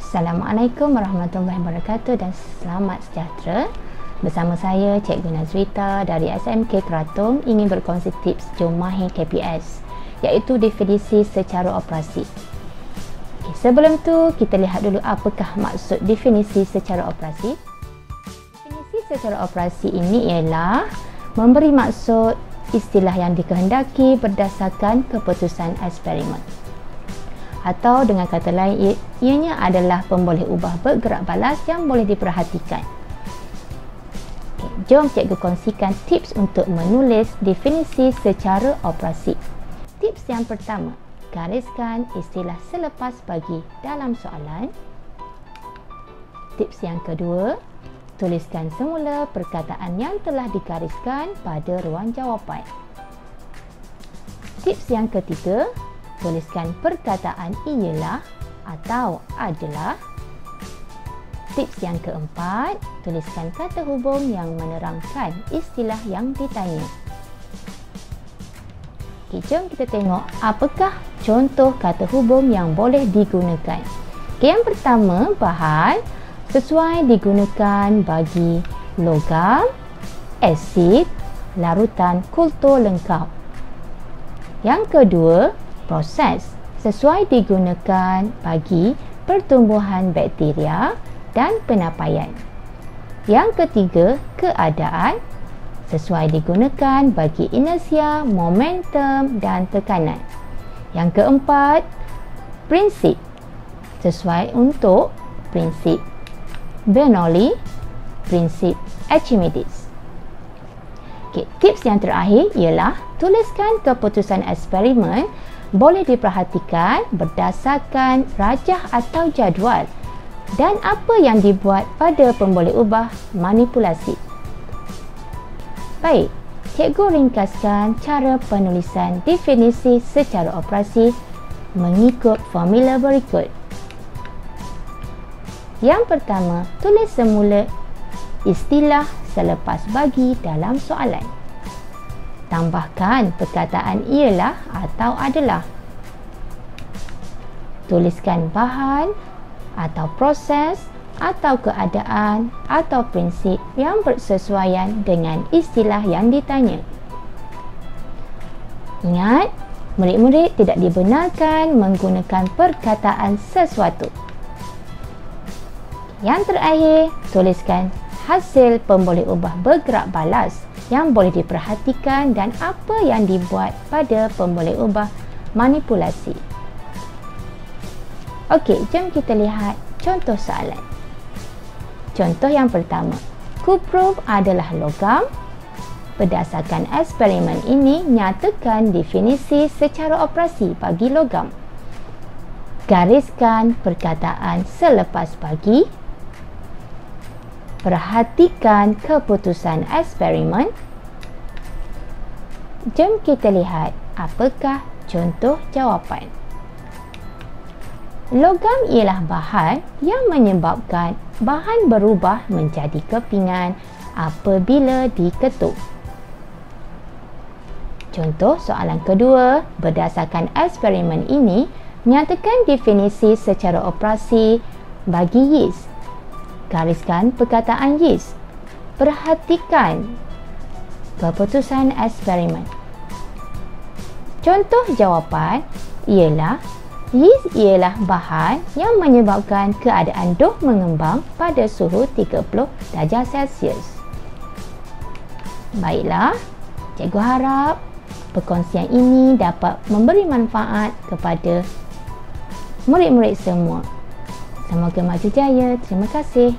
Assalamualaikum warahmatullahi wabarakatuh dan selamat sejahtera. Bersama saya Cikgu Nazrita dari SMK Keratung ingin berkongsi tips Jom Mahir KPS, iaitu definisi secara operasi. Sebelum tu kita lihat dulu apakah maksud definisi secara operasi. Definisi secara operasi ini ialah memberi maksud istilah yang dikehendaki berdasarkan keputusan eksperimen. Atau dengan kata lain, ianya adalah pemboleh ubah bergerak balas yang boleh diperhatikan. Jom cikgu kongsikan tips untuk menulis definisi secara operasi. Tips yang pertama, gariskan istilah selepas bagi dalam soalan. Tips yang kedua, tuliskan semula perkataan yang telah digariskan pada ruang jawapan. Tips yang ketiga, tuliskan perkataan ialah atau adalah. Tips yang keempat, tuliskan kata hubung yang menerangkan istilah yang ditanya. Jom kita tengok apakah contoh kata hubung yang boleh digunakan. Yang pertama, bahan sesuai digunakan bagi logam, asid, larutan kultur lengkap. Yang kedua, proses sesuai digunakan bagi pertumbuhan bakteria dan penapaian. Yang ketiga, keadaan sesuai digunakan bagi inersia, momentum dan tekanan. Yang keempat, prinsip sesuai untuk prinsip Bernoulli, prinsip Archimedes. Tips yang terakhir ialah tuliskan keputusan eksperimen boleh diperhatikan berdasarkan rajah atau jadual dan apa yang dibuat pada pemboleh ubah manipulasi. Baik, cikgu ringkaskan cara penulisan definisi secara operasi mengikut formula berikut. Yang pertama, tulis semula istilah selepas bagi dalam soalan. Tambahkan perkataan ialah atau adalah. Tuliskan bahan atau proses atau keadaan atau prinsip yang bersesuaian dengan istilah yang ditanya. Ingat, murid-murid tidak dibenarkan menggunakan perkataan sesuatu. Yang terakhir, tuliskan hasil pemboleh ubah bergerak balas yang boleh diperhatikan dan apa yang dibuat pada pemboleh ubah manipulasi. Okey, jom kita lihat contoh soalan. Contoh yang pertama, kuprum adalah logam. Berdasarkan eksperimen ini, nyatakan definisi secara operasi bagi logam. Gariskan perkataan selepas bagi. Perhatikan keputusan eksperimen. Jom kita lihat apakah contoh jawapan. Logam ialah bahan yang menyebabkan bahan berubah menjadi kepingan apabila diketuk. Contoh soalan kedua, berdasarkan eksperimen ini, nyatakan definisi secara operasi bagi yeast. Gariskan perkataan yeast. Perhatikan keputusan eksperimen. Contoh jawapan ialah yeast ialah bahan yang menyebabkan keadaan dough mengembang pada suhu 30 darjah Celsius. Baiklah, cikgu harap perkongsian ini dapat memberi manfaat kepada murid-murid semua. Semoga maju jaya. Terima kasih.